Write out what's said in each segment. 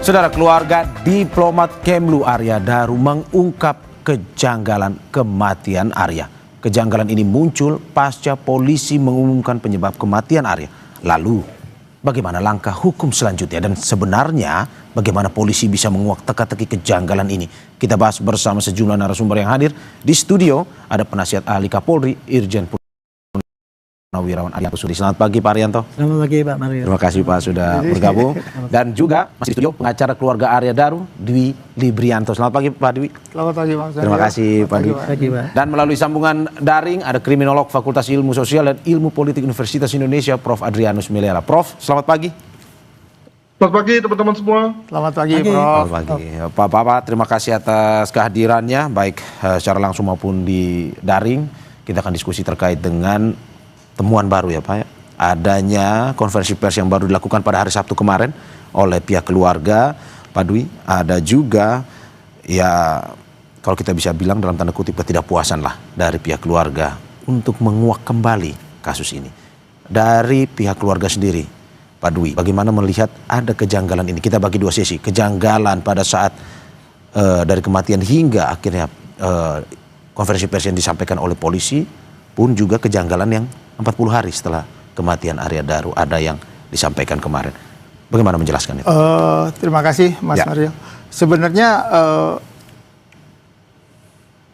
Saudara, keluarga diplomat Kemlu Arya Daru mengungkap kejanggalan kematian Arya. Kejanggalan ini muncul pasca polisi mengumumkan penyebab kematian Arya. Lalu, bagaimana langkah hukum selanjutnya dan sebenarnya bagaimana polisi bisa menguak teka-teki kejanggalan ini? Kita bahas bersama sejumlah narasumber yang hadir. Di studio ada penasihat ahli Kapolri Irjen Purnawirawan Arianto Sudi. Selamat pagi Pak Arianto. Selamat pagi Pak Mario. Terima kasih Pak sudah bergabung. Dan juga masih di studio pengacara keluarga Arya Daru, Dwi Librianto. Selamat pagi Pak Dwi. Selamat pagi Pak. Terima kasih Pak Dwi. Dan melalui sambungan daring ada kriminolog Fakultas Ilmu Sosial dan Ilmu Politik Universitas Indonesia, Prof. Adrianus Meliala. Prof, selamat pagi. Selamat pagi teman-teman semua. Selamat pagi Prof. Selamat pagi. Pak, terima kasih atas kehadirannya, baik secara langsung maupun di daring. Kita akan diskusi terkait dengan temuan baru ya Pak. Adanya konferensi pers yang baru dilakukan pada hari Sabtu kemarin oleh pihak keluarga Pak Dwi. Ada juga ya kalau kita bisa bilang dalam tanda kutip ketidakpuasan lah dari pihak keluarga untuk menguak kembali kasus ini. Dari pihak keluarga sendiri Pak Dwi, bagaimana melihat ada kejanggalan ini? Kita bagi dua sesi, kejanggalan pada saat dari kematian hingga akhirnya konferensi pers yang disampaikan oleh polisi, pun juga kejanggalan yang 40 hari setelah kematian Arya Daru ada yang disampaikan kemarin. Bagaimana menjelaskan itu? Terima kasih Mas Mario. Sebenarnya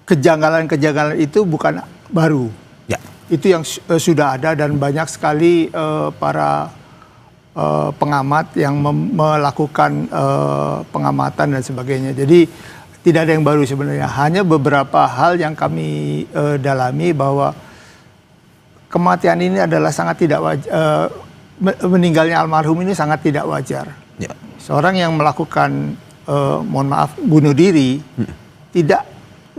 kejanggalan-kejanggalan itu bukan baru. Ya. Itu yang sudah ada dan banyak sekali para pengamat yang melakukan pengamatan dan sebagainya. Jadi tidak ada yang baru sebenarnya. Hanya beberapa hal yang kami dalami bahwa kematian ini adalah sangat tidak wajar, meninggalnya almarhum ini sangat tidak wajar. Ya. Seorang yang melakukan, mohon maaf, bunuh diri, tidak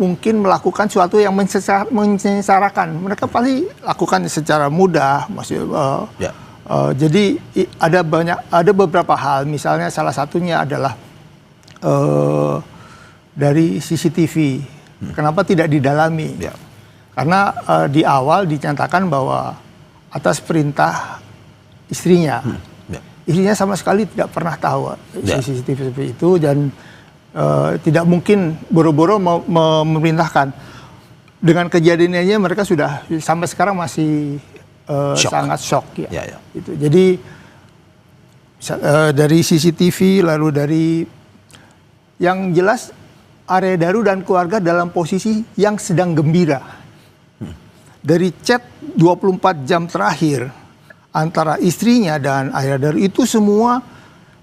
mungkin melakukan sesuatu yang menyengsarakan. Mereka pasti lakukan secara mudah, jadi ada beberapa hal, misalnya salah satunya adalah dari CCTV. Kenapa tidak didalami? Ya. Karena di awal dinyatakan bahwa atas perintah istrinya, istrinya sama sekali tidak pernah tahu CCTV seperti itu dan tidak mungkin boro-boro memerintahkan. Dengan kejadiannya mereka sudah sampai sekarang masih sangat shock ya. Itu. Jadi dari CCTV lalu dari yang jelas Arya Daru dan keluarga dalam posisi yang sedang gembira. Dari chat 24 jam terakhir antara istrinya dan Arya Daru itu semua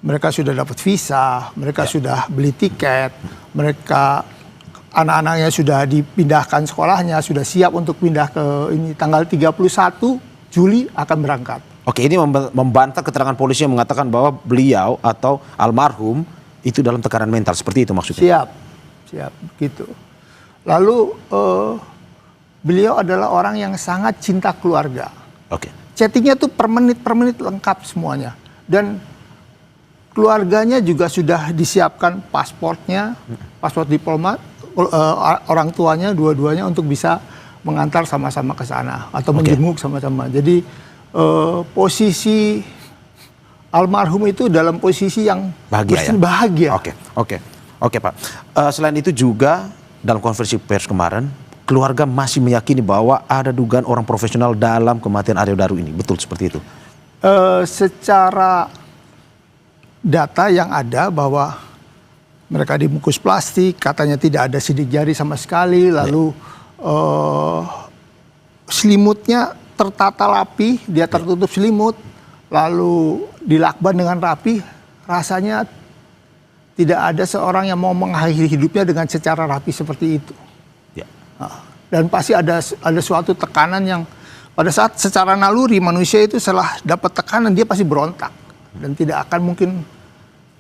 mereka sudah dapat visa, mereka sudah beli tiket, mereka anak-anaknya sudah dipindahkan sekolahnya, sudah siap untuk pindah ke ini tanggal 31 Juli akan berangkat. Oke, ini membantah keterangan polisi yang mengatakan bahwa beliau atau almarhum itu dalam tekanan mental, seperti itu maksudnya? Siap, gitu. Lalu beliau adalah orang yang sangat cinta keluarga. Oke. Chattingnya tuh per menit lengkap semuanya. Dan keluarganya juga sudah disiapkan pasportnya, paspor diplomat, orang tuanya dua-duanya untuk bisa mengantar sama-sama ke sana atau menjenguk sama-sama. Jadi posisi almarhum itu dalam posisi yang bahagia. Oke Pak. Selain itu juga dalam konferensi pers kemarin, keluarga masih meyakini bahwa ada dugaan orang profesional dalam kematian Arya Daru ini. Betul seperti itu? Secara data yang ada bahwa mereka dibungkus plastik, katanya tidak ada sidik jari sama sekali, lalu selimutnya tertata rapi, dia tertutup selimut, lalu dilakban dengan rapi, rasanya tidak ada seorang yang mau mengakhiri hidupnya dengan secara rapi seperti itu. Dan pasti ada suatu tekanan yang pada saat secara naluri manusia itu setelah dapat tekanan dia pasti berontak dan tidak akan mungkin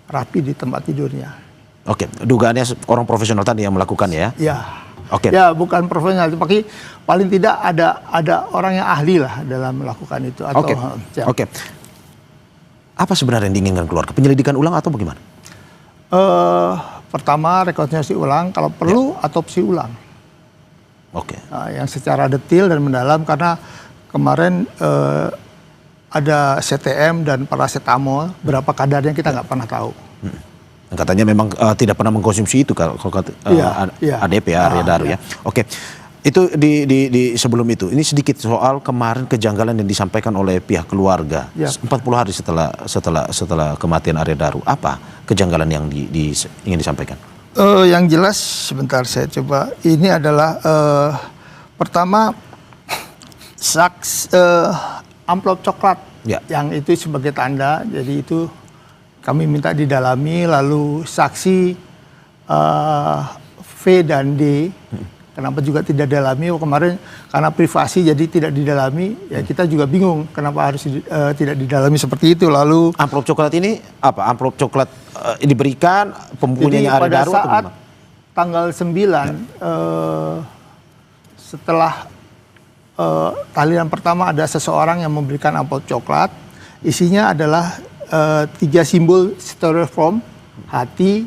rapi di tempat tidurnya. Oke, dugaannya orang profesional tadi yang melakukan ya? Ya. Oke. Ya, bukan profesional, tapi paling tidak ada orang yang ahli lah dalam melakukan itu. Oke. Apa sebenarnya yang diinginkan keluarga? Penyelidikan ulang atau bagaimana? Pertama rekonstruksi ulang, kalau perlu otopsi ulang. Oke. Yang secara detail dan mendalam karena kemarin ada CTM dan paracetamol, berapa kadarnya kita nggak pernah tahu. Katanya memang tidak pernah mengkonsumsi itu kalau ADP Arya Daru ya. Oke. Itu di sebelum itu. Ini sedikit soal kemarin kejanggalan yang disampaikan oleh pihak keluarga. 40 hari setelah kematian Arya Daru. Apa kejanggalan yang ingin disampaikan? Yang jelas sebentar saya coba. Ini adalah pertama amplop coklat yang itu sebagai tanda. Jadi itu kami minta didalami, lalu saksi V dan D. Kenapa juga tidak didalami? Kemarin karena privasi jadi tidak didalami. Ya kita juga bingung kenapa harus tidak didalami seperti itu. Lalu amplop coklat ini apa? Amplop coklat diberikan pempunyanya Arya Daru atau saat tanggal 9 setelah tahlilan pertama ada seseorang yang memberikan amplop coklat. Isinya adalah 3 simbol styrofoam, hati,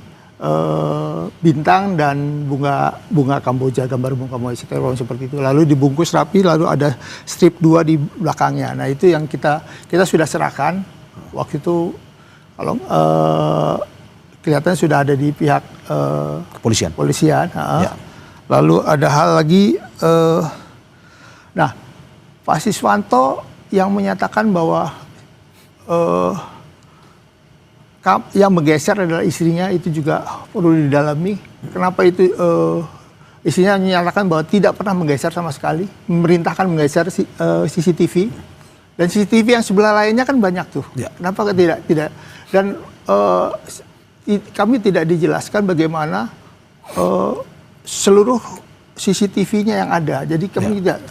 bintang dan bunga Kamboja, gambar bunga Kamboja styrofoam seperti itu. Lalu dibungkus rapi, lalu ada strip 2 di belakangnya. Nah itu yang kita sudah serahkan waktu itu. Kalau kelihatannya sudah ada di pihak kepolisian. Lalu ada hal lagi. Nah Pak Siswanto yang menyatakan bahwa yang menggeser adalah istrinya, itu juga perlu didalami. Kenapa itu istrinya menyatakan bahwa tidak pernah menggeser sama sekali, memerintahkan menggeser CCTV, dan CCTV yang sebelah lainnya kan banyak tuh. Kenapa tidak? Dan kami tidak dijelaskan bagaimana seluruh CCTV-nya yang ada. Jadi kami tidak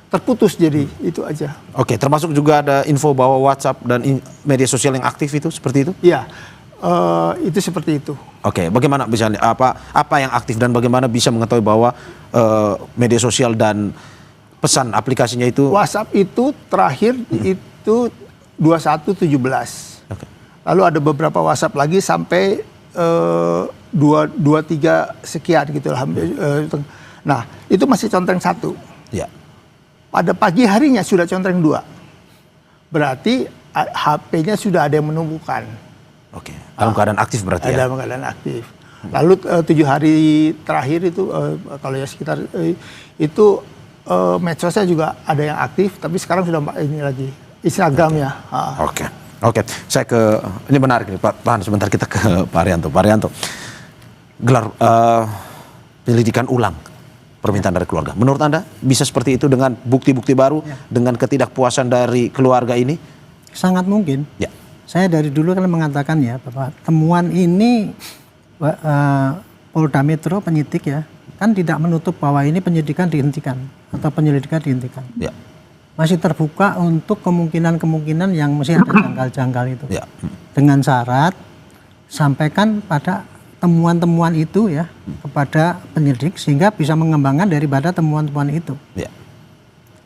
terputus, jadi itu aja. Oke, termasuk juga ada info bahwa WhatsApp dan media sosial yang aktif itu seperti itu? Iya, itu seperti itu. Oke, bagaimana bisa apa yang aktif dan bagaimana bisa mengetahui bahwa media sosial dan pesan aplikasinya itu? WhatsApp itu terakhir itu 2117. Oke. Lalu ada beberapa WhatsApp lagi sampai 23 sekian gitu lah. Nah, itu masih contreng 1. Ya. Pada pagi harinya sudah contreng 2. Berarti HP-nya sudah ada yang menumbuhkan. Oke, dalam keadaan aktif berarti ya? Dalam keadaan aktif. Lalu 7 hari terakhir itu kalau ya sekitar itu medsosnya juga ada yang aktif, tapi sekarang sudah ini lagi Instagramnya. Oke. Saya ini menarik nih Pak, tahan sebentar, kita ke Pak Arianto. Pak Arianto, gelar penyelidikan ulang permintaan dari keluarga. Menurut Anda bisa seperti itu dengan bukti-bukti baru, dengan ketidakpuasan dari keluarga ini? Sangat mungkin. Ya. Saya dari dulu kan mengatakan ya bahwa temuan ini Polda Metro penyidik ya kan tidak menutup bahwa ini penyidikan dihentikan atau penyelidikan dihentikan. Ya. Masih terbuka untuk kemungkinan-kemungkinan yang masih ada janggal-janggal itu. Ya. Dengan syarat sampaikan pada temuan-temuan itu ya kepada penyidik sehingga bisa mengembangkan daripada temuan-temuan itu. Ya.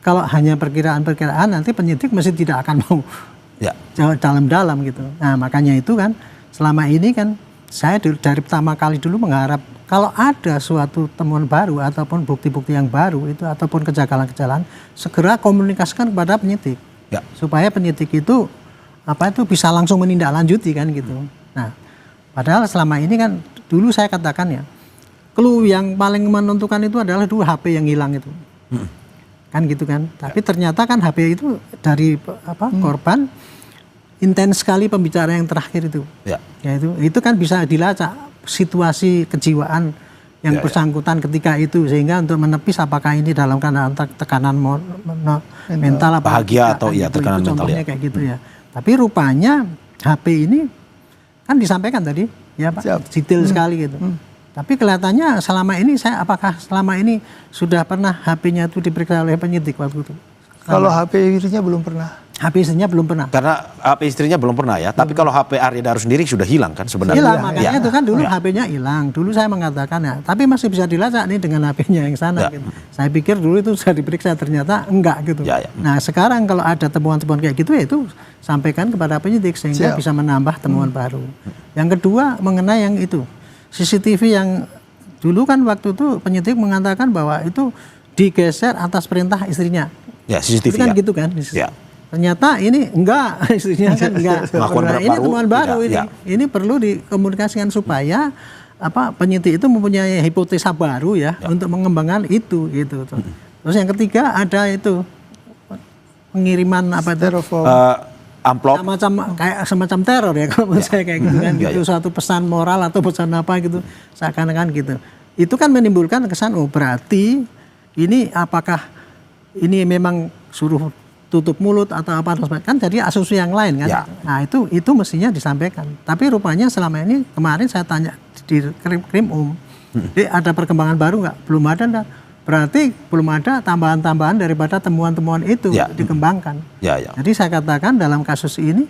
Kalau hanya perkiraan-perkiraan nanti penyidik mesti tidak akan mau dalam-dalam gitu. Nah makanya itu kan selama ini kan saya dari pertama kali dulu mengharap kalau ada suatu temuan baru ataupun bukti-bukti yang baru itu ataupun kejanggalan-kejanggalan segera komunikasikan kepada penyidik supaya penyidik itu bisa langsung menindaklanjuti kan gitu. Nah padahal selama ini kan dulu saya katakan ya, clue yang paling menentukan itu adalah dulu HP yang hilang itu, kan gitu kan. Tapi ternyata kan HP itu dari korban intens sekali pembicaraan yang terakhir itu, ya itu kan bisa dilacak situasi kejiwaan yang bersangkutan ketika itu sehingga untuk menepis apakah ini dalam keadaan tekanan mental apa bahagia atau tekanan mental ya. Kayak gitu ya. Tapi rupanya HP ini kan disampaikan tadi ya Pak, detail sekali gitu. Tapi kelihatannya selama ini apakah selama ini sudah pernah HP-nya itu diperiksa oleh penyidik waktu itu? Kalau HP istrinya belum pernah. HP istrinya belum pernah. Karena HP istrinya belum pernah ya. Tapi kalau HP Arya Daru sendiri sudah hilang kan sebenarnya. Hilang, makanya itu kan dulu HP-nya hilang. Dulu saya mengatakan ya, tapi masih bisa dilacak nih dengan HP-nya yang sana. Gitu. Saya pikir dulu itu sudah diperiksa, ternyata enggak gitu. Nah sekarang kalau ada temuan-temuan kayak gitu ya itu sampaikan kepada penyidik sehingga bisa menambah temuan baru. Yang kedua mengenai yang itu CCTV yang dulu kan waktu itu penyidik mengatakan bahwa itu digeser atas perintah istrinya. Ya CCTV itu kan gitu kan. ternyata ini enggak, istrinya kan enggak. Nah, ini temuan baru ini. Ya. Ini perlu dikomunikasikan supaya penyidik itu mempunyai hipotesa baru ya untuk mengembangkan itu gitu. Terus yang ketiga ada itu pengiriman apa itu? Amplop. Semacam teror ya kalau menurut saya kayak gitu kan. Itu suatu pesan moral atau pesan apa gitu seakan-akan gitu. Itu kan menimbulkan kesan berarti ini apakah ini memang suruh tutup mulut atau apa kan jadi asumsi yang lain kan. Ya. Nah itu mestinya disampaikan. Tapi rupanya selama ini kemarin saya tanya di Krim ada perkembangan baru nggak? Belum ada enggak? Berarti belum ada tambahan-tambahan daripada temuan-temuan itu dikembangkan. Jadi saya katakan dalam kasus ini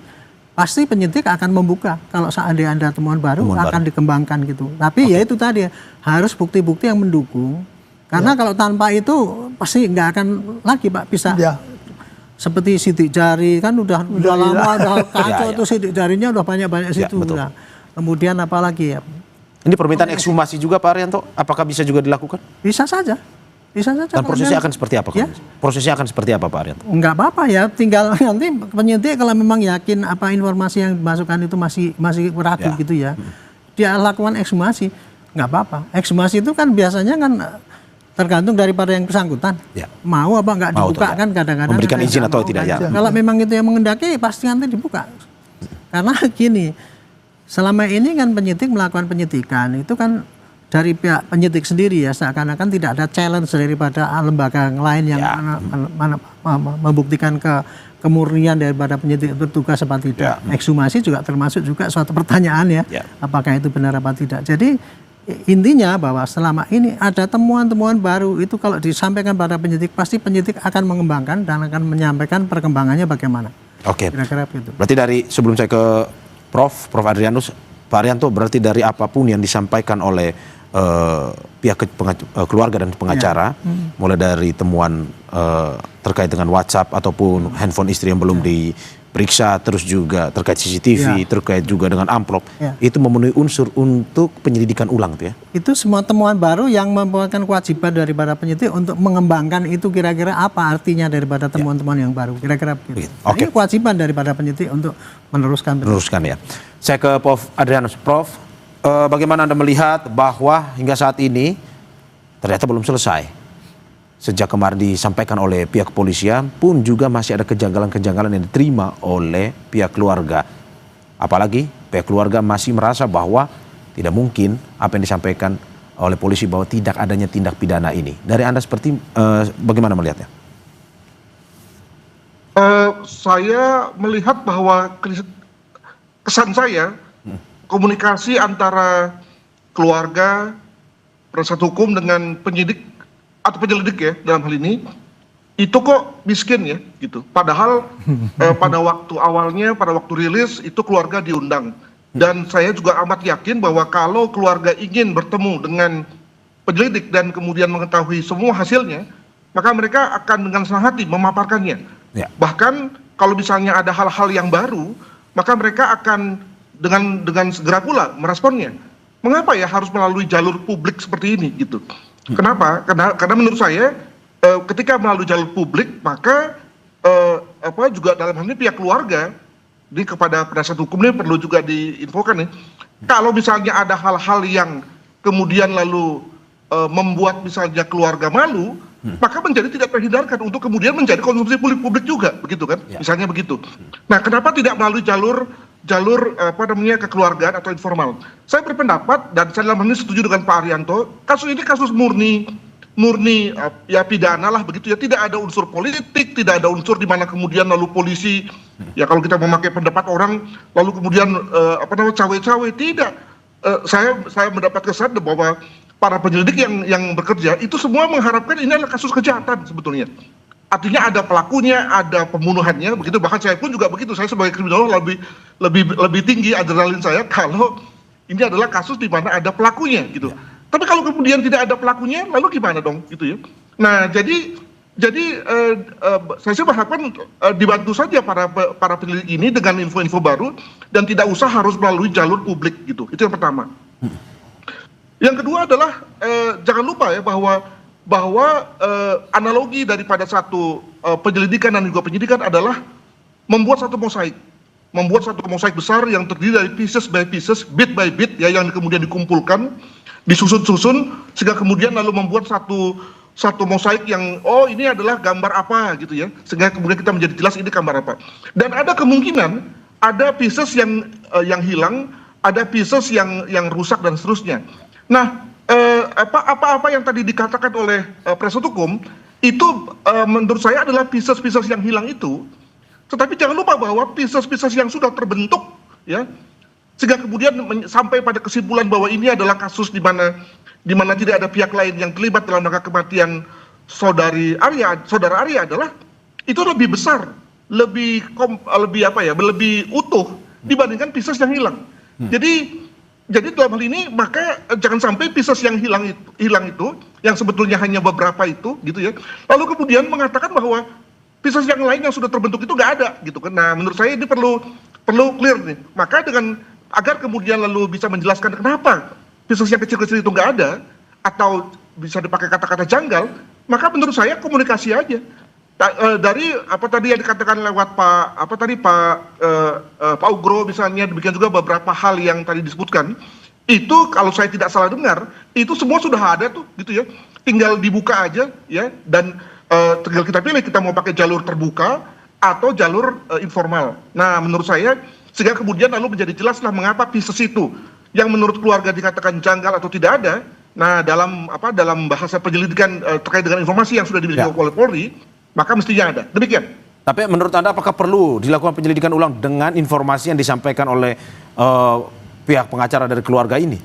pasti penyidik akan membuka kalau seandainya ada temuan baru akan dikembangkan gitu. Tapi ya itu tadi harus bukti-bukti yang mendukung. Karena kalau tanpa itu pasti nggak akan lagi Pak bisa. Seperti sidik jari kan udah lama udah kacau tuh sidik jarinya udah banyak-banyak situ. Nah, kemudian apalagi ya? Ini permintaan ekshumasi juga Pak Arianto, apakah bisa juga dilakukan? Bisa saja. Dan prosesnya akan seperti apa? Ya? Prosesnya akan seperti apa Pak Arianto? Enggak apa-apa ya, tinggal nanti penyidik kalau memang yakin apa informasi yang dimasukkan itu masih ragu gitu ya, dia lakukan ekshumasi, nggak apa-apa. Ekshumasi itu kan biasanya kan tergantung daripada yang bersangkutan. Mau apa nggak dibuka kan kadang-kadang. Memberikan izin atau tidak ya? Kalau memang itu yang mengendaki pasti nanti dibuka. Karena gini, selama ini kan penyidik melakukan penyidikan itu kan dari pihak penyidik sendiri ya seakan-akan tidak ada challenge daripada lembaga yang lain yang membuktikan kemurnian daripada penyidik bertugas apa tidak. Ekshumasi juga termasuk juga suatu pertanyaan ya, apakah itu benar apa tidak. Jadi intinya bahwa selama ini ada temuan-temuan baru itu kalau disampaikan pada penyidik pasti penyidik akan mengembangkan dan akan menyampaikan perkembangannya bagaimana. Oke. Kira-kira begitu. Berarti dari sebelum saya ke Prof Adrianus, Pak Arianto, berarti dari apapun yang disampaikan oleh pihak keluarga dan pengacara, mulai dari temuan terkait dengan WhatsApp ataupun handphone istri yang belum diperiksa, terus juga terkait CCTV, terkait juga dengan amplop, itu memenuhi unsur untuk penyelidikan ulang tuh ya? Itu semua temuan baru yang merupakan kewajiban daripada penyidik untuk mengembangkan itu kira-kira apa artinya daripada temuan-temuan yang baru, kira-kira begitu. Ini kewajiban daripada penyidik untuk meneruskan ya. Saya ke Prof Adrianus. Prof, bagaimana Anda melihat bahwa hingga saat ini ternyata belum selesai? Sejak kemarin disampaikan oleh pihak kepolisian pun juga masih ada kejanggalan-kejanggalan yang diterima oleh pihak keluarga. Apalagi pihak keluarga masih merasa bahwa tidak mungkin apa yang disampaikan oleh polisi bahwa tidak adanya tindak pidana ini. Dari Anda seperti bagaimana melihatnya? Saya melihat bahwa kesan saya komunikasi antara keluarga, penasihat hukum dengan penyidik atau penyelidik ya dalam hal ini itu kok miskin ya gitu. Padahal pada waktu awalnya, pada waktu rilis itu keluarga diundang dan saya juga amat yakin bahwa kalau keluarga ingin bertemu dengan penyelidik dan kemudian mengetahui semua hasilnya, maka mereka akan dengan senang hati memaparkannya. Bahkan kalau misalnya ada hal-hal yang baru, maka mereka akan dengan segera pula meresponnya. Mengapa ya harus melalui jalur publik seperti ini gitu? Kenapa? Karena menurut saya ketika melalui jalur publik maka juga dalam hal ini pihak keluarga ini kepada penasihat hukum ini perlu juga diinfokan nih. Kalau misalnya ada hal-hal yang kemudian lalu membuat misalnya keluarga malu, maka menjadi tidak terhindarkan untuk kemudian menjadi konsumsi publik juga, begitu kan? Misalnya begitu. Nah, kenapa tidak melalui jalur kekeluargaan atau informal? Saya berpendapat dan saya dalam hal ini setuju dengan Pak Arianto, kasus ini kasus murni ya pidana lah begitu ya, tidak ada unsur politik, tidak ada unsur di mana kemudian lalu polisi ya kalau kita memakai pendapat orang lalu kemudian cawe-cawe, tidak. Saya mendapat kesan bahwa para penyelidik yang bekerja itu semua mengharapkan ini adalah kasus kejahatan sebetulnya. Artinya ada pelakunya, ada pembunuhannya, begitu. Bahkan saya pun juga begitu. Saya sebagai kriminolog lebih tinggi adrenalin saya kalau ini adalah kasus di mana ada pelakunya, gitu. Tapi kalau kemudian tidak ada pelakunya, lalu gimana dong, gitu ya? Nah, jadi saya sih berharapkan dibantu saja para penyelidik ini dengan info-info baru dan tidak usah harus melalui jalur publik, gitu. Itu yang pertama. Yang kedua adalah jangan lupa ya bahwa analogi daripada satu penyelidikan dan juga penyidikan adalah membuat satu mosaik besar yang terdiri dari pieces by pieces, bit by bit ya, yang kemudian dikumpulkan, disusun-susun, sehingga kemudian lalu membuat satu mosaik yang ini adalah gambar apa gitu ya, sehingga kemudian kita menjadi jelas ini gambar apa. Dan ada kemungkinan ada pieces yang hilang, ada pieces yang rusak dan seterusnya. Nah, apa yang tadi dikatakan oleh penasihat hukum itu menurut saya adalah pieces-pieces yang hilang itu. Tetapi jangan lupa bahwa pieces-pieces yang sudah terbentuk ya, sehingga kemudian sampai pada kesimpulan bahwa ini adalah kasus di mana tidak ada pihak lain yang terlibat dalam rangka kematian saudara Arya adalah itu lebih besar, lebih utuh dibandingkan pieces yang hilang. Jadi dalam hal ini maka jangan sampai pieces yang hilang itu yang sebetulnya hanya beberapa itu gitu ya, lalu kemudian mengatakan bahwa pieces yang lain yang sudah terbentuk itu nggak ada gitu kan. Nah, menurut saya ini perlu clear nih. Maka agar kemudian lalu bisa menjelaskan kenapa pieces yang kecil-kecil itu nggak ada atau bisa dipakai kata-kata janggal, maka menurut saya komunikasi aja. Dari apa tadi yang dikatakan lewat Pak Ugro misalnya, demikian juga beberapa hal yang tadi disebutkan, itu kalau saya tidak salah dengar, itu semua sudah ada tuh gitu ya. Tinggal dibuka aja ya, dan tinggal kita pilih kita mau pakai jalur terbuka atau jalur informal. Nah, menurut saya sehingga kemudian lalu menjadi jelaslah mengapa pieces itu yang menurut keluarga dikatakan janggal atau tidak ada. Nah, dalam bahasa penyelidikan terkait dengan informasi yang sudah dimiliki oleh Polri, maka mestinya ada. Demikian. Tapi menurut Anda apakah perlu dilakukan penyelidikan ulang dengan informasi yang disampaikan oleh pihak pengacara dari keluarga ini?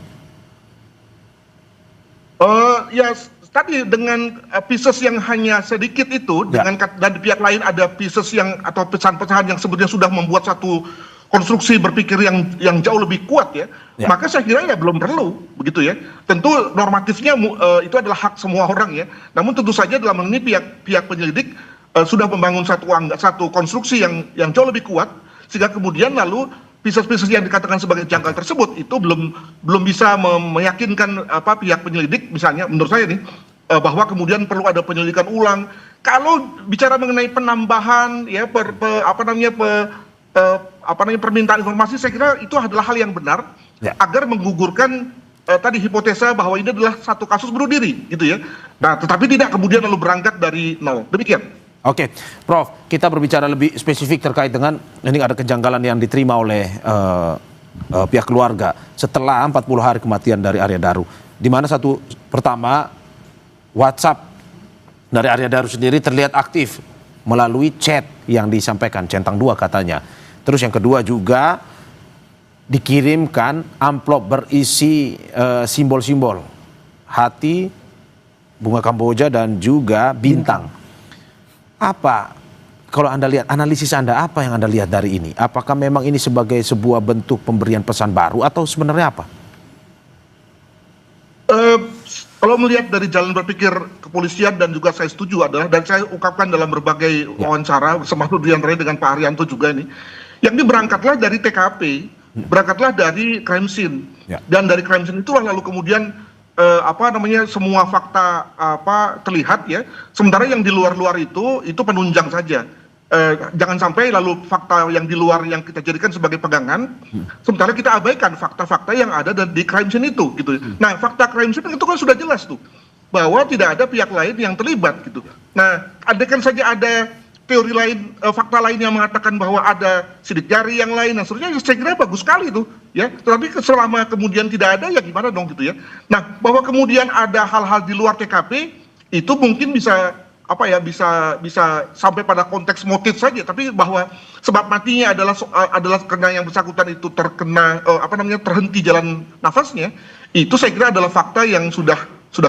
Ya tadi dengan pieces yang hanya sedikit itu, dan di pihak lain ada pieces yang atau pecahan-pecahan yang sebetulnya sudah membuat satu konstruksi berpikir yang jauh lebih kuat ya, maka saya kira ya belum perlu begitu ya. Tentu normatifnya itu adalah hak semua orang ya. Namun tentu saja dalam hal ini pihak penyelidik sudah membangun satu konstruksi yang jauh lebih kuat, sehingga kemudian lalu pieces-pieces yang dikatakan sebagai janggal tersebut itu belum bisa meyakinkan pihak penyelidik misalnya menurut saya nih bahwa kemudian perlu ada penyelidikan ulang. Kalau bicara mengenai penambahan ya permintaan informasi, saya kira itu adalah hal yang benar agar menggugurkan tadi hipotesa bahwa ini adalah satu kasus bunuh diri gitu ya. Nah, tetapi tidak kemudian lalu berangkat dari nol. Demikian. Oke, Prof, kita berbicara lebih spesifik terkait dengan ini ada kejanggalan yang diterima oleh pihak keluarga setelah 40 hari kematian dari Arya Daru. Di mana pertama WhatsApp dari Arya Daru sendiri terlihat aktif melalui chat yang disampaikan centang 2 katanya. Terus yang kedua juga dikirimkan amplop berisi simbol-simbol hati, bunga kamboja dan juga bintang. Apa kalau Anda lihat, analisis Anda apa yang Anda lihat dari ini? Apakah memang ini sebagai sebuah bentuk pemberian pesan baru atau sebenarnya apa? Kalau melihat dari jalan berpikir kepolisian dan juga saya setuju adalah, dan saya ungkapkan dalam berbagai wawancara termasuk diantaranya dengan Pak Haryanto juga nih, yang ini berangkatlah dari TKP, berangkatlah dari crime scene, dan dari crime scene itulah lalu kemudian semua fakta terlihat ya, sementara yang di luar itu penunjang saja. Jangan sampai lalu fakta yang di luar yang kita jadikan sebagai pegangan, sementara kita abaikan fakta-fakta yang ada di crime scene itu gitu. Nah, fakta crime scene itu kan sudah jelas tuh bahwa tidak ada pihak lain yang terlibat gitu. Nah, andaikan saja ada teori lain, fakta lain yang mengatakan bahwa ada sidik jari yang lain, nah sebenarnya saya kira bagus sekali tuh ya. Tetapi selama kemudian tidak ada ya gimana dong gitu ya. Nah, bahwa kemudian ada hal-hal di luar TKP itu mungkin bisa sampai pada konteks motif saja, tapi bahwa sebab matinya adalah karena yang bersangkutan itu terkena terhenti jalan nafasnya, itu saya kira adalah fakta yang sudah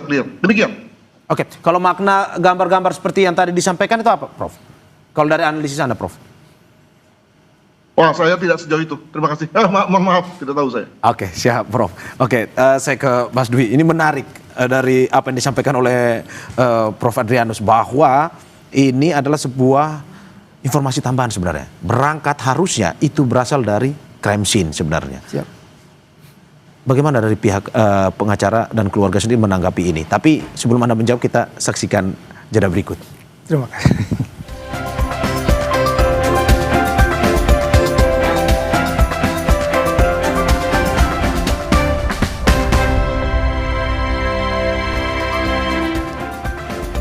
clear. Demikian. Oke, kalau makna gambar-gambar seperti yang tadi disampaikan itu apa, Prof? Kalau dari analisis Anda, Prof? Wah, saya tidak sejauh itu. Terima kasih. Maaf, tidak tahu saya. Oke, siap, Prof. Oke, saya ke Mas Dwi. Ini menarik dari apa yang disampaikan oleh Prof. Adrianus, bahwa ini adalah sebuah informasi tambahan sebenarnya. Berangkat harusnya itu berasal dari crime scene sebenarnya. Siap. Bagaimana dari pihak pengacara dan keluarga sendiri menanggapi ini? Tapi sebelum Anda menjawab, kita saksikan jeda berikut. Terima kasih.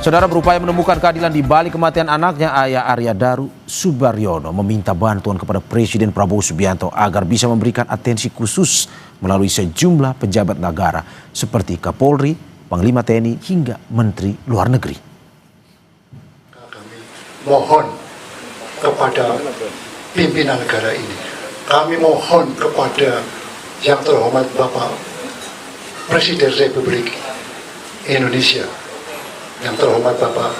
Saudara berupaya menemukan keadilan di balik kematian anaknya, ayah Arya Daru Subaryono meminta bantuan kepada Presiden Prabowo Subianto agar bisa memberikan atensi khusus melalui sejumlah pejabat negara seperti Kapolri, Panglima TNI hingga Menteri Luar Negeri. Kami mohon kepada pimpinan negara ini, kami mohon kepada yang terhormat Bapak Presiden Republik Indonesia, yang terhormat Bapak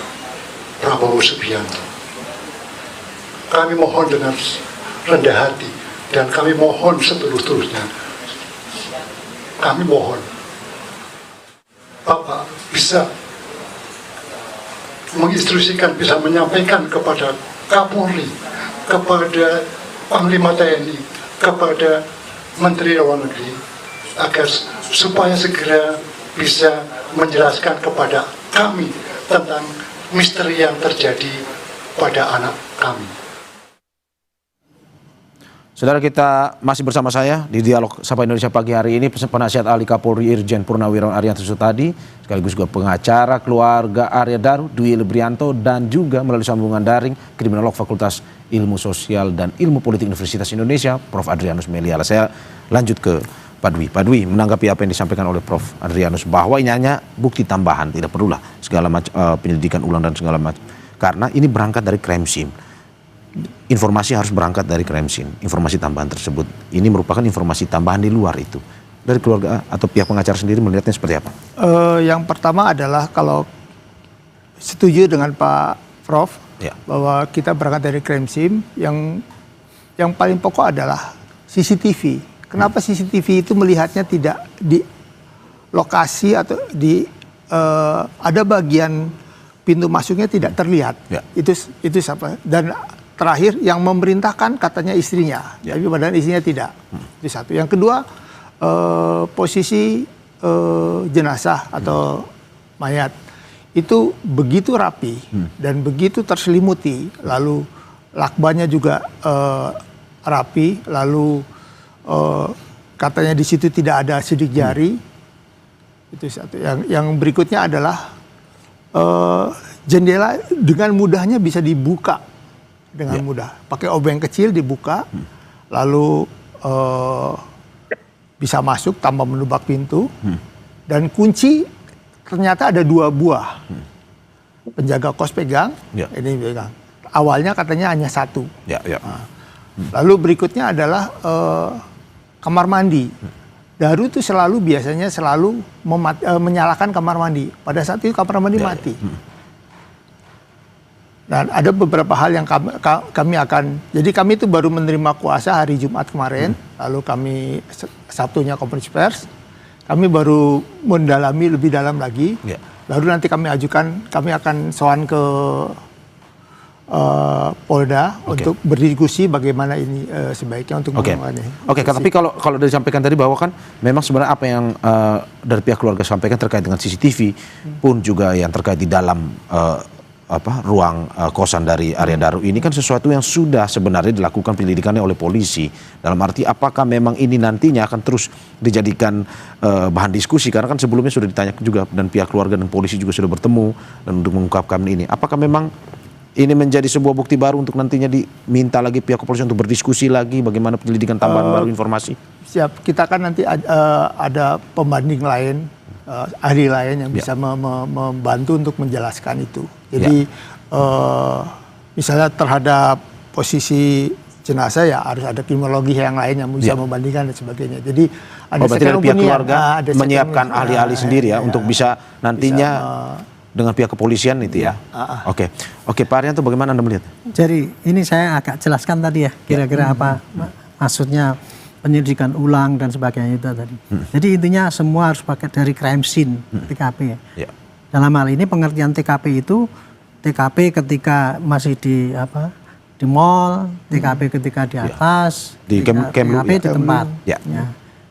Prabowo Subianto. Kami mohon dengan rendah hati dan kami mohon setulus-tulusnya. Kami mohon Bapak bisa menginstruksikan, bisa menyampaikan kepada Kapolri, kepada Panglima TNI, kepada Menteri Luar Negeri agar supaya segera bisa menjelaskan kepada kami tentang misteri yang terjadi pada anak kami. Saudara, kita masih bersama saya di Dialog Sapa Indonesia pagi hari ini, penasihat ahli Kapolri Irjen Purnawirawan Arianto Sutadi, sekaligus juga pengacara keluarga Arya Daru Dwi Librianto, dan juga melalui sambungan daring kriminolog Fakultas Ilmu Sosial dan Ilmu Politik Universitas Indonesia, Prof. Adrianus Meliala. Saya lanjut ke Pak Dwi. Pak Dwi, menanggapi apa yang disampaikan oleh Prof. Adrianus bahwa ini hanya bukti tambahan, tidak perlulah segala macam penyelidikan ulang dan segala macam, karena ini berangkat dari crime scene. Informasi harus berangkat dari crime scene. Informasi tambahan tersebut ini merupakan informasi tambahan di luar itu. Dari keluarga atau pihak pengacara sendiri melihatnya seperti apa? Yang pertama adalah kalau setuju dengan Pak Prof Ya. bahwa kita berangkat dari crime scene, yang paling pokok adalah CCTV. Kenapa CCTV itu melihatnya tidak di lokasi atau di ada bagian pintu masuknya tidak terlihat. Ya. Itu siapa? Dan terakhir yang memerintahkan katanya istrinya, Ya. tapi padahal istrinya tidak. Itu satu. Yang kedua, posisi jenazah atau mayat itu begitu rapi dan begitu terselimuti, lalu lakbannya juga rapi, lalu katanya di situ tidak ada sidik jari. Itu satu. Yang berikutnya adalah jendela dengan mudahnya bisa dibuka dengan mudah, pakai obeng kecil dibuka, lalu bisa masuk tanpa menubak pintu, dan kunci ternyata ada 2 buah. Penjaga kos pegang, ini pegang. Awalnya katanya hanya 1. Nah, lalu berikutnya adalah kamar mandi. Daru itu biasanya selalu menyalakan kamar mandi. Pada saat itu kamar mandi mati. Dan ada beberapa hal yang kami akan, jadi kami itu baru menerima kuasa hari Jumat kemarin, lalu kami Sabtunya konferensi pers, kami baru mendalami lebih dalam lagi, lalu nanti kami akan soal ke Polda untuk berdiskusi bagaimana ini sebaiknya untuk melakukannya. Tapi kalau disampaikan tadi bahwa kan memang sebenarnya apa yang dari pihak keluarga sampaikan terkait dengan CCTV pun juga yang terkait di dalam ruang kosan dari Arya Daru ini kan sesuatu yang sudah sebenarnya dilakukan penyelidikannya oleh polisi. Dalam arti apakah memang ini nantinya akan terus dijadikan bahan diskusi, karena kan sebelumnya sudah ditanya juga dan pihak keluarga dan polisi juga sudah bertemu dan untuk mengungkapkan ini. Apakah memang ini menjadi sebuah bukti baru untuk nantinya diminta lagi pihak kepolisian untuk berdiskusi lagi bagaimana penyelidikan tambahan baru informasi? Siap, kita kan nanti ada pembanding lain, ahli lain yang bisa membantu untuk menjelaskan itu. Jadi misalnya terhadap posisi jenazah ya harus ada kriminologi yang lain yang bisa membandingkan dan sebagainya. Jadi ada dari pihak keluarga menyiapkan ahli-ahli sendiri ya untuk bisa nantinya dengan pihak kepolisian itu ya. Oke, Pak Arianto, bagaimana Anda melihat? Jadi ini saya agak jelaskan tadi ya, kira-kira apa maksudnya penyelidikan ulang dan sebagainya itu tadi. Jadi intinya semua harus pakai dari crime scene TKP. Dalam hal ini pengertian TKP itu TKP ketika masih di mall, TKP ketika di atas, TKP di tempat.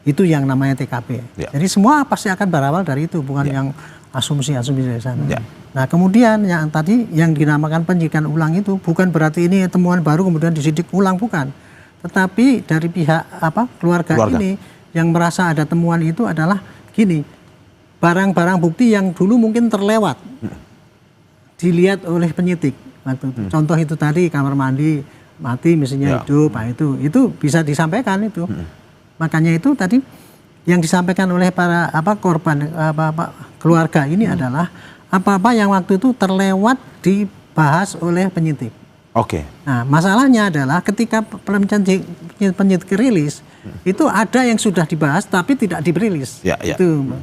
Itu yang namanya TKP. Jadi semua pasti akan berawal dari itu, bukan yang asumsi-asumsi dari sana. Nah kemudian yang tadi yang dinamakan penyidikan ulang itu bukan berarti ini temuan baru kemudian disidik ulang, bukan. Tetapi dari pihak keluarga ini yang merasa ada temuan itu adalah gini, barang-barang bukti yang dulu mungkin terlewat. dilihat oleh penyidik waktu itu. Contoh itu tadi kamar mandi mati mesinnya hidup, nah itu bisa disampaikan itu. Makanya itu tadi yang disampaikan oleh para korban keluarga ini adalah apa-apa yang waktu itu terlewat dibahas oleh penyidik. Oke. Nah, masalahnya adalah ketika penyidik rilis itu ada yang sudah dibahas tapi tidak dirilis. Itu.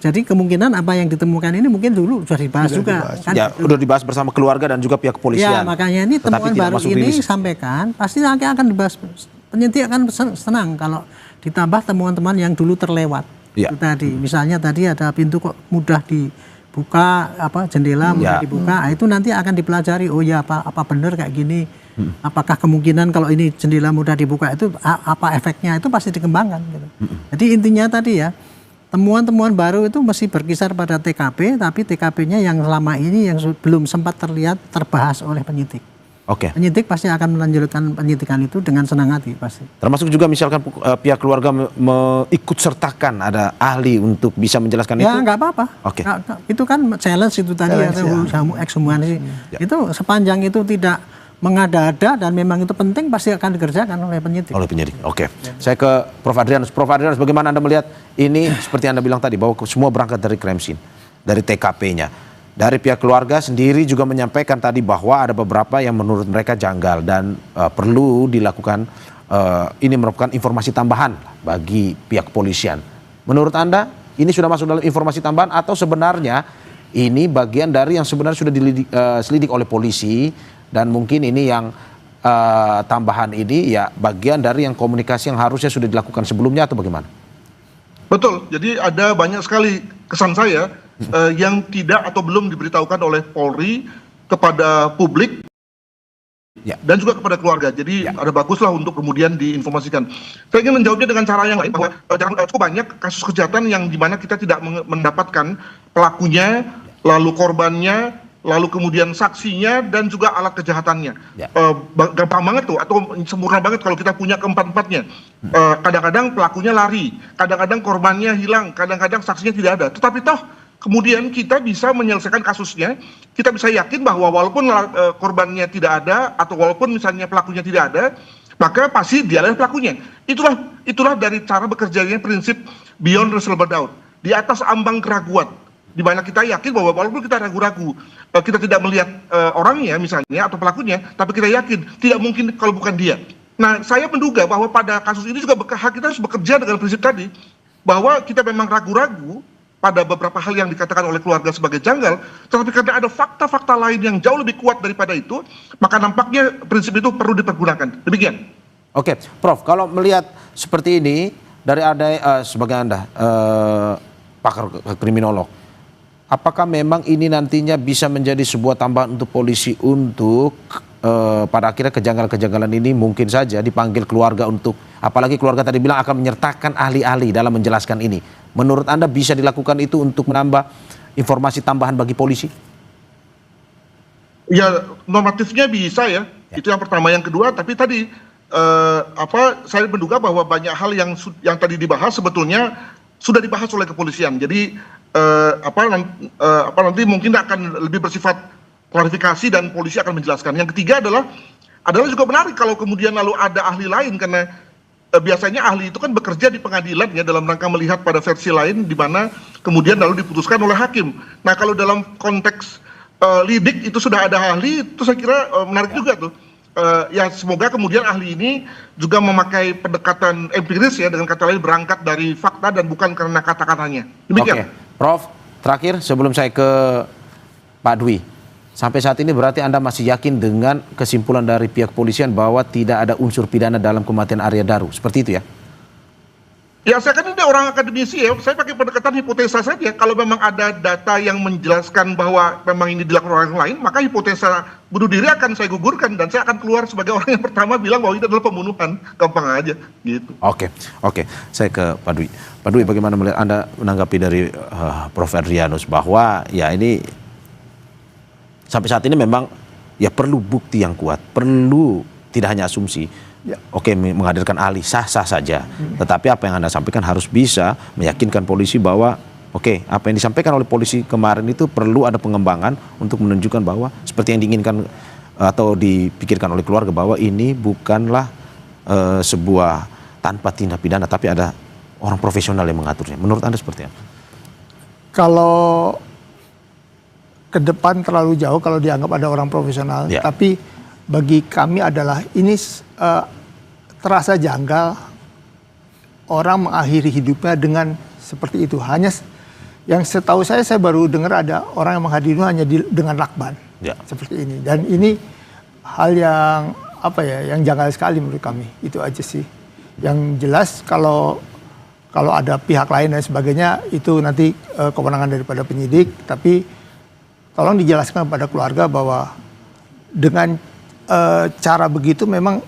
Jadi kemungkinan apa yang ditemukan ini mungkin dulu sudah dibahas juga. Kan Udah dibahas bersama keluarga dan juga pihak kepolisian. Ya, makanya ini temuan baru ini disampaikan, pasti nanti akan dibahas. Penyidik akan senang kalau ditambah temuan-temuan yang dulu terlewat. Itu tadi, misalnya tadi ada pintu kok mudah dibuka, jendela mudah dibuka, itu nanti akan dipelajari. Oh ya, apa benar kayak gini? Apakah kemungkinan kalau ini jendela mudah dibuka itu apa efeknya? Itu pasti dikembangkan. Gitu. Jadi intinya tadi ya. Temuan-temuan baru itu masih berkisar pada TKP, tapi TKP-nya yang selama ini yang belum sempat terlihat terbahas oleh penyidik. Oke. Penyidik pasti akan melanjutkan penyidikan itu dengan senang hati pasti. Termasuk juga misalkan pihak keluarga ikut sertakan ada ahli untuk bisa menjelaskan itu. Ya nggak apa-apa. Oke. Itu kan challenge itu tadi ekshumasi. Itu sepanjang itu tidak mengada-ada dan memang itu penting pasti akan dikerjakan oleh penyidik. Oleh penyidik. Oke. Saya ke Prof. Adrianus. Prof. Adrianus, bagaimana Anda melihat ini seperti Anda bilang tadi bahwa semua berangkat dari crime scene, dari TKP-nya. Dari pihak keluarga sendiri juga menyampaikan tadi bahwa ada beberapa yang menurut mereka janggal dan perlu dilakukan ini merupakan informasi tambahan bagi pihak kepolisian. Menurut Anda ini sudah masuk dalam informasi tambahan atau sebenarnya ini bagian dari yang sebenarnya sudah diselidik oleh polisi dan mungkin ini yang tambahan ini ya bagian dari yang komunikasi yang harusnya sudah dilakukan sebelumnya atau bagaimana? Betul, jadi ada banyak sekali kesan saya yang tidak atau belum diberitahukan oleh Polri kepada publik dan juga kepada keluarga. Jadi ada baguslah untuk kemudian diinformasikan. Saya ingin menjawabnya dengan cara yang lain bahwa cukup banyak kasus kejahatan yang dimana kita tidak mendapatkan pelakunya, lalu korbannya, lalu kemudian saksinya dan juga alat kejahatannya. Gampang banget tuh atau sempurna banget kalau kita punya keempat-empatnya. Kadang-kadang pelakunya lari, kadang-kadang korbannya hilang, kadang-kadang saksinya tidak ada. Tetapi toh kemudian kita bisa menyelesaikan kasusnya, kita bisa yakin bahwa walaupun korbannya tidak ada atau walaupun misalnya pelakunya tidak ada, maka pasti dia adalah pelakunya. Itulah dari cara bekerjanya prinsip beyond reasonable doubt, di atas ambang keraguan. Di mana kita yakin bahwa walaupun kita ragu-ragu, kita tidak melihat orangnya misalnya atau pelakunya, tapi kita yakin tidak mungkin kalau bukan dia. Nah, saya menduga bahwa pada kasus ini juga kita harus bekerja dengan prinsip tadi, bahwa kita memang ragu-ragu pada beberapa hal yang dikatakan oleh keluarga sebagai janggal, tetapi karena ada fakta-fakta lain yang jauh lebih kuat daripada itu, maka nampaknya prinsip itu perlu dipergunakan. Demikian. Oke, Prof, kalau melihat seperti ini dari ada sebagai Anda pakar kriminolog, apakah memang ini nantinya bisa menjadi sebuah tambahan untuk polisi untuk pada akhirnya kejanggalan-kejanggalan ini mungkin saja dipanggil keluarga untuk, apalagi keluarga tadi bilang akan menyertakan ahli-ahli dalam menjelaskan ini. Menurut Anda bisa dilakukan itu untuk menambah informasi tambahan bagi polisi? Ya, normatifnya bisa ya. Itu yang pertama. Yang kedua, tapi tadi saya menduga bahwa banyak hal yang tadi dibahas sebetulnya sudah dibahas oleh kepolisian. Jadi nanti mungkin akan lebih bersifat klarifikasi dan polisi akan menjelaskan. Yang ketiga adalah juga menarik kalau kemudian lalu ada ahli lain, karena biasanya ahli itu kan bekerja di pengadilan ya dalam rangka melihat pada versi lain di mana kemudian lalu diputuskan oleh hakim. Nah, kalau dalam konteks lidik itu sudah ada ahli, itu saya kira menarik juga tuh. Ya semoga kemudian ahli ini juga memakai pendekatan empiris ya, dengan kata lain berangkat dari fakta dan bukan karena kata-katanya. Demikian. Oke. Prof, terakhir sebelum saya ke Pak Dwi, sampai saat ini berarti Anda masih yakin dengan kesimpulan dari pihak kepolisian bahwa tidak ada unsur pidana dalam kematian Arya Daru, seperti itu ya? Ya, saya kan ini orang akademisi ya, saya pakai pendekatan hipotesa saja. Kalau memang ada data yang menjelaskan bahwa memang ini dilakukan orang lain, maka hipotesa bunuh diri akan saya gugurkan dan saya akan keluar sebagai orang yang pertama bilang bahwa ini adalah pembunuhan. Gampang aja gitu. Oke. Saya ke Pak Dwi. Pak Dwi, bagaimana melihat Anda menanggapi dari Prof. Adrianus bahwa ya ini sampai saat ini memang ya perlu bukti yang kuat, perlu tidak hanya asumsi. Oke, menghadirkan ahli sah-sah saja. Tetapi apa yang Anda sampaikan harus bisa meyakinkan polisi bahwa oke, apa yang disampaikan oleh polisi kemarin itu perlu ada pengembangan untuk menunjukkan bahwa seperti yang diinginkan atau dipikirkan oleh keluarga, bahwa ini bukanlah sebuah tanpa tindak pidana, tapi ada orang profesional yang mengaturnya. Menurut Anda seperti apa? Kalau ke depan terlalu jauh kalau dianggap ada orang profesional, tapi bagi kami adalah ini terasa janggal orang mengakhiri hidupnya dengan seperti itu. Hanya yang setahu saya baru dengar ada orang yang menghadiri hanya dengan lakban seperti ini. Dan ini hal yang yang janggal sekali menurut kami. Itu aja sih. Yang jelas kalau ada pihak lain dan sebagainya itu nanti kewenangan daripada penyidik. Tapi tolong dijelaskan kepada keluarga bahwa dengan cara begitu memang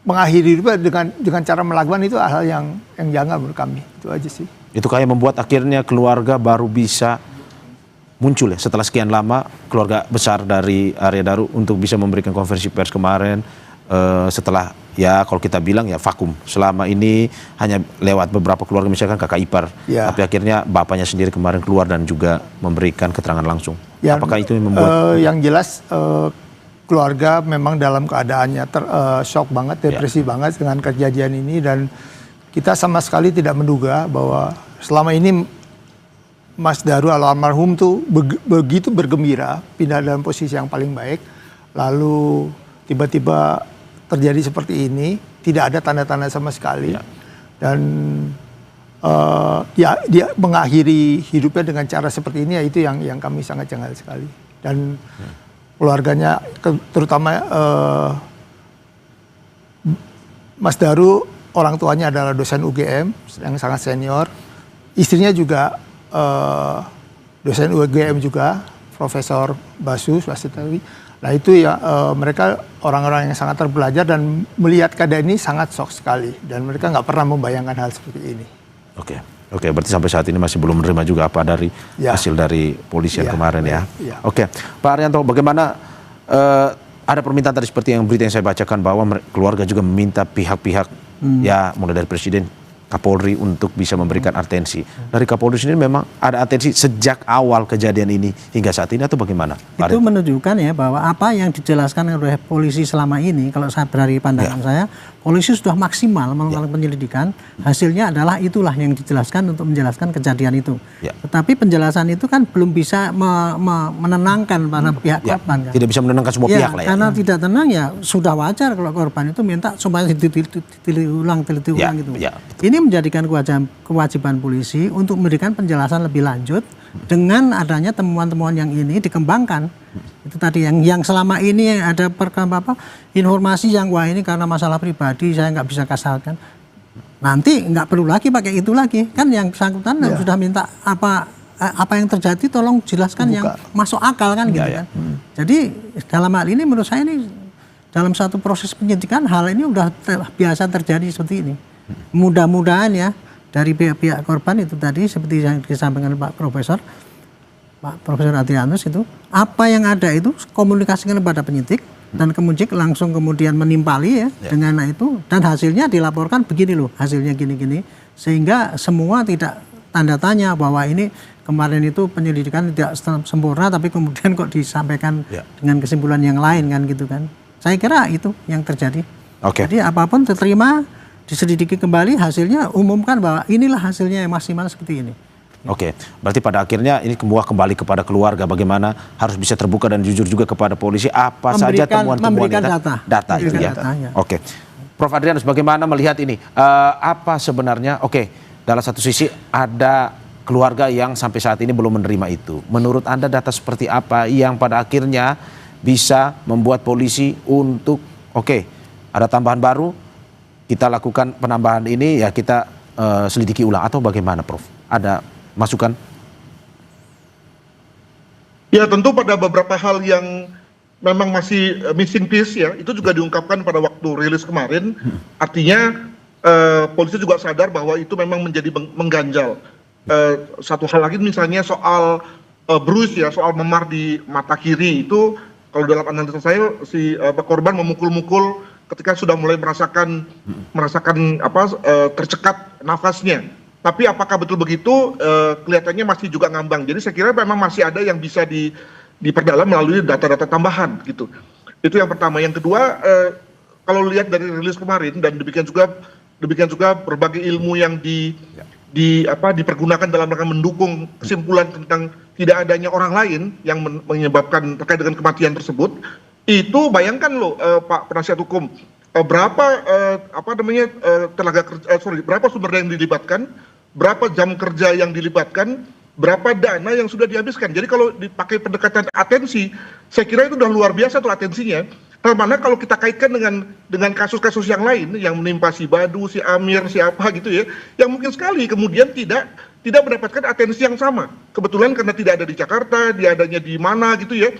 mengakhiri hidupnya dengan cara melakukan itu hal yang janggal menurut kami. Itu aja sih. Itu kayak membuat akhirnya keluarga baru bisa muncul ya setelah sekian lama, keluarga besar dari Arya Daru untuk bisa memberikan konferensi pers kemarin setelah ya kalau kita bilang ya vakum selama ini hanya lewat beberapa keluarga, misalkan kakak ipar, tapi akhirnya bapaknya sendiri kemarin keluar dan juga memberikan keterangan langsung. Apakah itu yang membuat yang jelas keluarga memang dalam keadaannya shock banget, depresi banget dengan kejadian ini, dan kita sama sekali tidak menduga bahwa selama ini Mas Daru almarhum tuh begitu bergembira pindah dalam posisi yang paling baik, lalu tiba-tiba terjadi seperti ini, tidak ada tanda-tanda sama sekali, dan dia mengakhiri hidupnya dengan cara seperti ini, ya itu yang kami sangat janggal sekali. Dan keluarganya, terutama Mas Daru, orang tuanya adalah dosen UGM yang sangat senior, istrinya juga dosen UGM juga, Profesor Basus Wasitawi. Nah itu ya mereka orang-orang yang sangat terpelajar dan melihat keadaan ini sangat shock sekali, dan mereka nggak pernah membayangkan hal seperti ini. Oke, berarti sampai saat ini masih belum menerima juga apa dari hasil dari polisi yang kemarin ya. Oke, Pak Arianto, bagaimana ada permintaan tadi seperti yang berita yang saya bacakan bahwa keluarga juga meminta pihak-pihak ya mulai dari Presiden, Kapolri untuk bisa memberikan atensi. Dari Kapolri sendiri memang ada atensi sejak awal kejadian ini hingga saat ini atau bagaimana? Itu menunjukkan ya bahwa apa yang dijelaskan oleh polisi selama ini, kalau saya dari pandangan saya, polisi sudah maksimal melakukan penyelidikan, hasilnya adalah itulah yang dijelaskan untuk menjelaskan kejadian itu. Tetapi penjelasan itu kan belum bisa menenangkan para pihak korban. Kan? Tidak bisa menenangkan semua pihak lah ya. Karena tidak tenang ya sudah wajar kalau korban itu minta supaya diteliti ulang gitu. Ini menjadikan kewajiban polisi untuk memberikan penjelasan lebih lanjut dengan adanya temuan-temuan yang ini dikembangkan. Itu tadi yang selama ini ada informasi yang wah ini karena masalah pribadi saya nggak bisa kasarkan. Nanti nggak perlu lagi pakai itu lagi, kan yang bersangkutan sudah minta apa yang terjadi tolong jelaskan yang masuk akal kan gitu kan. Jadi dalam hal ini menurut saya ini dalam satu proses penyidikan hal ini udah biasa terjadi seperti ini. Mudah-mudahan ya dari pihak korban itu tadi seperti yang disampaikan Pak Profesor Adrianus itu, apa yang ada itu komunikasikan kepada penyidik dan langsung kemudian menimpali ya dengan itu, dan hasilnya dilaporkan begini loh, hasilnya gini-gini, sehingga semua tidak tanda tanya bahwa ini kemarin itu penyelidikan tidak sempurna tapi kemudian kok disampaikan dengan kesimpulan yang lain kan gitu kan. Saya kira itu yang terjadi. Jadi apapun diterima, diselidiki kembali, hasilnya umumkan bahwa inilah hasilnya yang maksimal seperti ini. Berarti pada akhirnya ini kembali kepada keluarga, bagaimana harus bisa terbuka dan jujur juga kepada polisi apa saja temuan-temuan data itu ya. Prof Adrianus, bagaimana melihat ini? Apa sebenarnya? Dalam satu sisi ada keluarga yang sampai saat ini belum menerima itu. Menurut Anda data seperti apa yang pada akhirnya bisa membuat polisi untuk ada tambahan baru, kita lakukan penambahan ini ya kita selidiki ulang, atau bagaimana Prof? Ada masukan? Ya tentu pada beberapa hal yang memang masih missing piece ya, itu juga diungkapkan pada waktu rilis kemarin. Artinya polisi juga sadar bahwa itu memang menjadi mengganjal. Satu hal lagi misalnya soal bruise ya, soal memar di mata kiri itu, kalau dalam analisa saya si korban memukul-mukul ketika sudah mulai merasakan tercekat nafasnya. Tapi apakah betul begitu, kelihatannya masih juga ngambang. Jadi saya kira memang masih ada yang bisa diperdalam melalui data-data tambahan gitu. Itu yang pertama. Yang kedua, kalau lihat dari rilis kemarin dan demikian juga berbagai ilmu yang dipergunakan dalam rangka mendukung kesimpulan tentang tidak adanya orang lain yang menyebabkan terkait dengan kematian tersebut, itu bayangkan loh, Pak Penasihat Hukum, berapa berapa sumber daya yang dilibatkan, berapa jam kerja yang dilibatkan, berapa dana yang sudah dihabiskan. Jadi kalau dipakai pendekatan atensi, saya kira itu udah luar biasa tuh atensinya. Termana kalau kita kaitkan dengan kasus-kasus yang lain yang menimpa si Badu, si Amir, siapa gitu ya, yang mungkin sekali kemudian tidak mendapatkan atensi yang sama. Kebetulan karena tidak ada di Jakarta, dia adanya di mana gitu ya.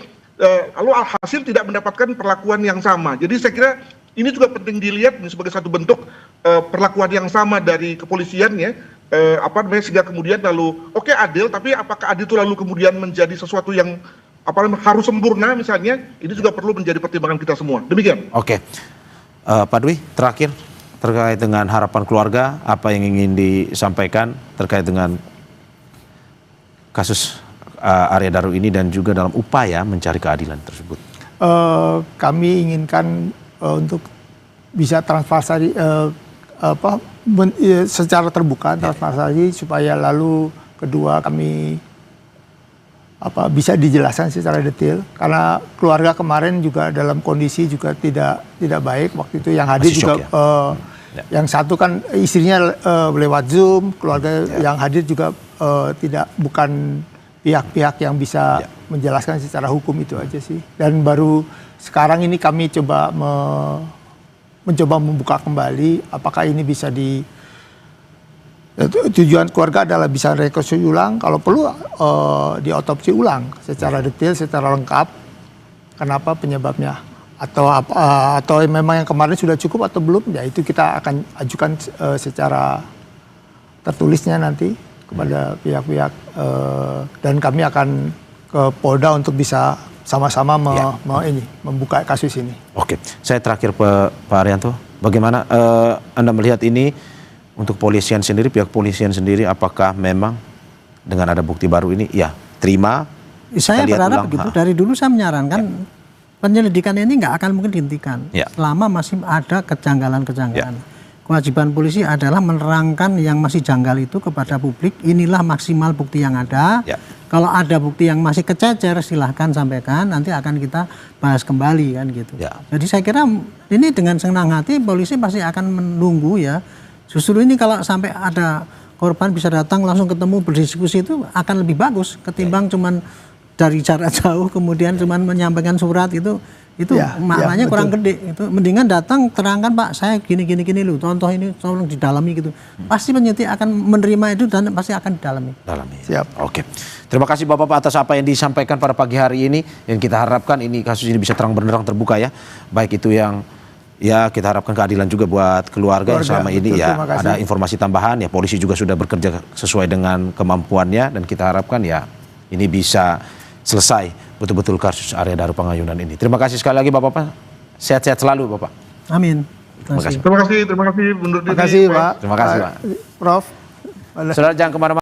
Lalu alhasil tidak mendapatkan perlakuan yang sama. Jadi saya kira ini juga penting dilihat sebagai satu bentuk perlakuan yang sama dari kepolisian ya. Sehingga kemudian lalu oke, adil, tapi apakah adil itu lalu kemudian menjadi sesuatu yang harus sempurna misalnya, ini juga perlu menjadi pertimbangan kita semua. Demikian. Oke. Pak Dwi, terakhir terkait dengan harapan keluarga, apa yang ingin disampaikan terkait dengan kasus Arya Daru ini dan juga dalam upaya mencari keadilan tersebut? Kami inginkan untuk bisa transparansi secara terbuka, transparansi, supaya lalu kedua kami bisa dijelaskan secara detail, karena keluarga kemarin juga dalam kondisi juga tidak baik waktu itu. Yang hadir juga yang satu kan istrinya lewat Zoom, keluarga yang hadir juga bukan pihak-pihak yang bisa menjelaskan secara hukum, itu aja sih. Dan baru sekarang ini kami mencoba membuka kembali apakah ini bisa tujuan keluarga adalah bisa rekonstruksi ulang, kalau perlu diotopsi ulang secara detail, secara lengkap, kenapa penyebabnya, atau memang yang kemarin sudah cukup atau belum, ya itu kita akan ajukan secara tertulisnya nanti kepada pihak-pihak, dan kami akan ke Polda untuk bisa sama-sama membuka kasus ini. Oke, saya terakhir Pak Arianto, bagaimana Anda melihat ini? Untuk polisian sendiri, pihak polisian sendiri, apakah memang dengan ada bukti baru ini, ya terima? Saya berharap begitu. Dari dulu saya menyarankan penyelidikan ini nggak akan mungkin dihentikan selama masih ada kejanggalan-kejanggalan. Kewajiban polisi adalah menerangkan yang masih janggal itu kepada publik. Inilah maksimal bukti yang ada. Kalau ada bukti yang masih kececer, silahkan sampaikan. Nanti akan kita bahas kembali kan gitu. Jadi saya kira ini dengan senang hati polisi pasti akan menunggu ya. Justru ini kalau sampai ada korban bisa datang langsung ketemu berdiskusi, itu akan lebih bagus ketimbang cuman dari jarak jauh kemudian cuman menyampaikan surat, itu maknanya kurang gede. Itu mendingan datang, terangkan, Pak, saya gini lu, contoh ini tolong didalami gitu. Pasti penyidik akan menerima itu dan pasti akan didalami. Siap. Oke. Terima kasih Bapak atas apa yang disampaikan pada pagi hari ini, yang kita harapkan ini kasus ini bisa terang benderang terbuka ya. Baik itu yang kita harapkan keadilan juga buat keluarga yang selama ini ada informasi tambahan, polisi juga sudah bekerja sesuai dengan kemampuannya, dan kita harapkan ini bisa selesai betul-betul kasus Arya Daru Pangayunan ini. Terima kasih sekali lagi Bapak. Sehat-sehat selalu Bapak. Amin. Terima kasih. Terima kasih Pak. Terima kasih Pak. Prof. Saudara, jangan kemana-mana.